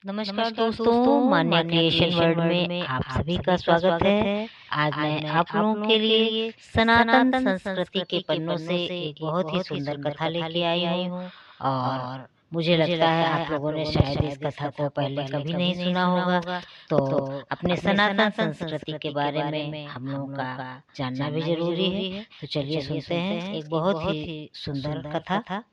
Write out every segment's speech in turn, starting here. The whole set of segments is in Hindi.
नमस्कार दोस्तों, मान्या क्रिएशन वर्ल्ड में आप सभी का स्वागत है। आज मैं आप लोगों के लिए सनातन संस्कृति के पन्नों से एक बहुत ही सुंदर कथा लेके आई हूँ और मुझे लगता है आप लोगों ने शायद इस कथा को पहले कभी नहीं सुना होगा। तो अपने सनातन संस्कृति के बारे में हम लोगों का जानना भी जरूरी है। तो चलिए सुनते हैं एक बहुत ही सुंदर कथा।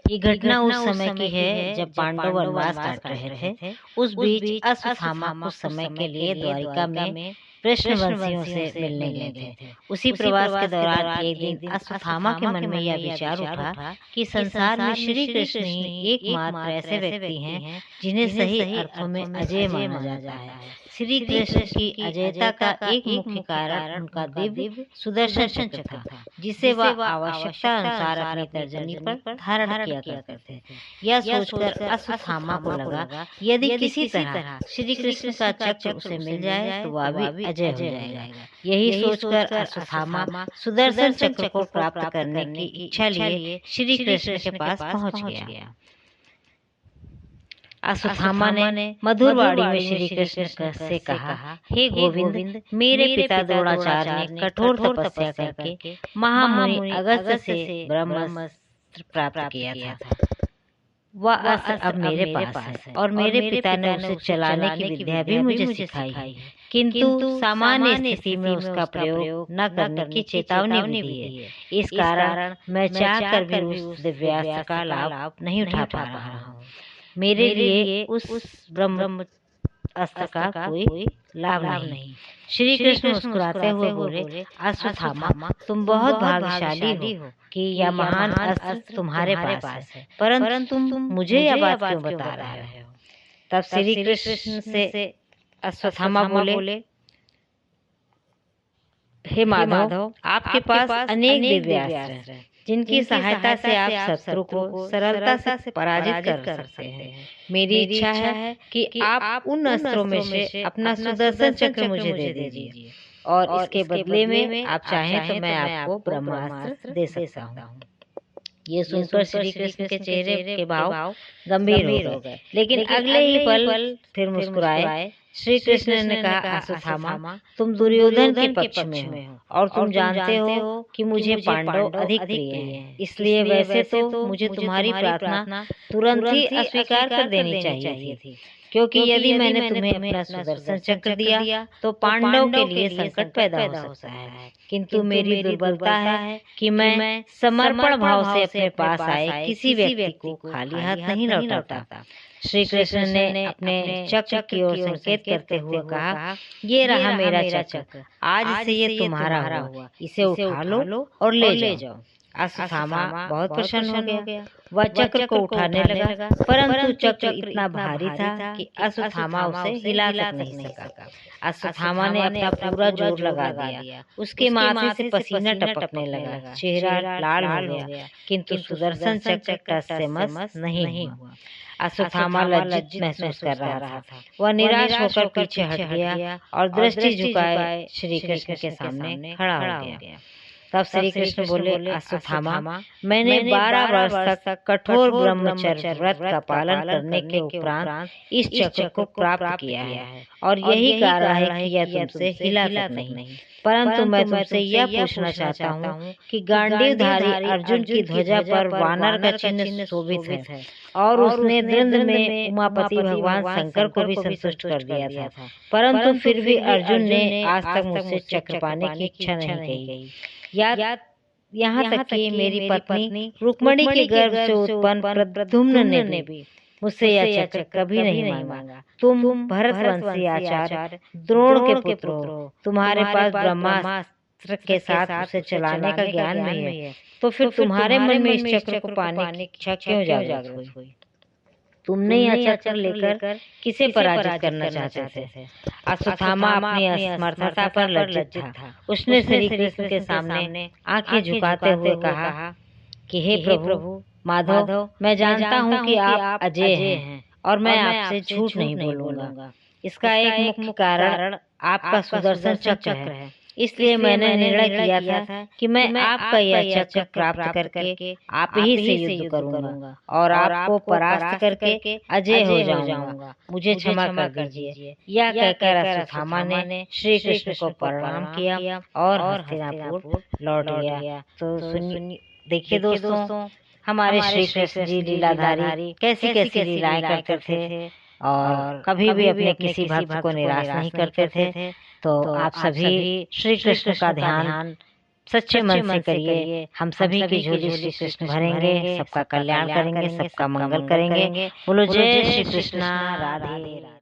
ये घटना उस समय की है जब पांडव वनवास काट रहे थे। उस बीच अश्वत्थामा कुछ समय के लिए द्वारिका में कृष्णवंशियों से मिलने गए थे। उसी प्रवास के दौरान एक दिन अश्वत्थामा के मन में यह विचार उठा कि संसार में श्री कृष्ण ही एकमात्र ऐसे व्यक्ति हैं जिन्हें सही अर्थों में अजय माना जाता है। श्री कृष्ण की अजयता का एक मुख्य कारण उनका दिव्य सुदर्शन चक्र था, जिसे वह आवश्यकता अनुसार अपनी तर्जनी पर धारण किया करते थे। यह सोचकर अश्वत्थामा को लगा यदि किसी तरह श्री कृष्ण का चक्र उसे मिल जाए तो वह भी अजय हो जाएगा। यही सोचकर अश्वत्थामा सुदर्शन चक्र को प्राप्त करने की इच्छा लिए श्री कृष्ण के पास पहुंच गया। अश्वत्थामा ने मधुर वाणी में श्री कृष्ण से कहा, हे गोविंद, मेरे पिता द्रोणाचार्य ने कठोर तपस्या करके महामुनि अगस्त्य से ब्रह्मास्त्र प्राप्त किया था। वह अस्त्र अब मेरे पास है और मेरे पिता ने उसे चलाने की विद्या भी मुझे सिखाई है, किंतु सामान्य स्थिति में उसका प्रयोग न करने की चेतावनी भी दी है। इस कारण मैं चाहकर भी उस दिव्यास्त्र का लाभ नहीं उठा पा रहा हूँ। मेरे लिए उस ब्रह्म अस्त्र का कोई लाभ नहीं। श्री कृष्ण मुस्कुराते हुए बोले, अश्वत्थामा, तुम बहुत भाग्यशाली हो कि यह महान अस्त्र तुम्हारे पास है, परंतु तुम मुझे यह बात क्यों बता रहे हो? तब श्री कृष्ण से अश्वत्थामा बोले, हे माधव, आपके पास अनेक दिव्यास्त्र हैं जिनकी सहायता से आप शत्रु को सरलता से पराजित कर सकते हैं। मेरी इच्छा है कि आप उन अस्त्रों में से अपना सुदर्शन चक्र मुझे दे दीजिए और इसके बदले में आप चाहें तो मैं आपको ब्रह्मास्त्र दे सकता हूँ। ये सुनकर श्री कृष्ण के चेहरे के भाव गंभीर हो गए, लेकिन अगले ही पल फिर मुस्कुराए। श्री कृष्ण ने कहा, अश्वत्थामा, तुम दुर्योधन के पक्ष में हो और तुम जानते हो कि मुझे पांडव अधिक प्रिय हैं। इसलिए वैसे तो मुझे तुम्हारी प्रार्थना तुरंत ही अस्वीकार कर देनी चाहिए थी, क्योंकि यदि मैंने तुम्हें अपना सुदर्शन चक्र दिया तो पांडव के लिए संकट पैदा हो सकता है। किंतु मेरी दुर्बलता है कि मैं समर्पण भाव से अपने पास आए किसी व्यक्ति को खाली हाथ नहीं लौटाता। श्री कृष्ण ने अपने चक्र की ओर संकेत करते हुए कहा, ये रहा मेरा चक्र, आज से ये तुम्हारा हुआ, इसे उठा लो और ले जाओ। अश्वत्थामा बहुत प्रसन्न हो गया। वह चक्र को उठाने लगा, परंतु चक्र इतना भारी था कि अश्वत्थामा उसे हिला तक नहीं सका। अश्वत्थामा ने अपना पूरा जोर लगा दिया। उसके माथे से पसीना टपकने लगा, चेहरा लाल हो गया, किंतु सुदर्शन चक्र टस से मस नहीं हुआ। अश्वत्थामा लज्जित महसूस कर रहा था। वह निराश होकर पीछे हट गया और दृष्टि झुकाए श्री कृष्ण के सामने खड़ा हो गया। तब श्री कृष्ण बोले, अश्वत्थामा, मैंने 12 वर्ष तक कठोर ब्रह्मचर्य व्रत का पालन करने के उपरांत इस चक्र को प्राप्त किया है और यही कारण है कि यह तुमसे हिला तक नहीं। परंतु मैं तुमसे यह पूछना चाहता हूँ कि गांडीवधारी अर्जुन की ध्वजा पर वानर का चिन्ह शोभित है और उसने द्वंद्व में उमापति भगवान शंकर को भी संतुष्ट कर दिया था, परंतु फिर भी अर्जुन ने आज तक मुझसे चक्र पाने की इच्छा नहीं कही। यहाँ तक कि मेरी पत्नी रुक्मणी के गर्भ से उत्पन्न प्रद्युम्न ने भी मुझसे यह चक्र कभी नहीं मांगा। तुम भरतवंशी आचार्य द्रोण के पुत्र हो, तुम्हारे पास ब्रह्मास्त्र के साथ उसे चलाने का ज्ञान भी है, तो फिर तुम्हारे मन में इस चक्र को पाने की इच्छा क्यों जागृत हुई? तुमने यह चक्र लेकर किसे पराजित करना चाहते थे? अश्वत्थामा अपनी असमर्थता पर लज्जित था। उसने श्री कृष्ण के सामने आंखें झुकाते हुए कहा कि हे प्रभु माधव, मैं जानता हूँ कि आप अजय हैं और मैं आपसे झूठ नहीं बोलूंगा। इसका एक मुख्य कारण आपका सुदर्शन चक्र है। इसलिए मैंने निर्णय किया था कि मैं आपका यह चक्र प्राप्त करके आप ही से युद्ध करूंगा और आपको परास्त करके अजय हो जाऊंगा। मुझे क्षमा कर दीजिए। यह कहकर अश्वत्थामा ने श्री कृष्ण को प्रणाम किया और हस्तिनापुर लौट गया। तो सुनिए, देखिए दोस्तों, हमारे श्री कृष्ण जी लीलाधारी कैसी कैसी लीलाएं करते थे और कभी भी अपने किसी भक्त को निराश नहीं करते थे। तो आप सभी श्री कृष्ण का ध्यान सच्चे मन से करिए। हम सभी की झोली श्री कृष्ण भरेंगे, सबका कल्याण करेंगे, सबका मंगल करेंगे। बोलो जय श्री कृष्णा। राधे राधे।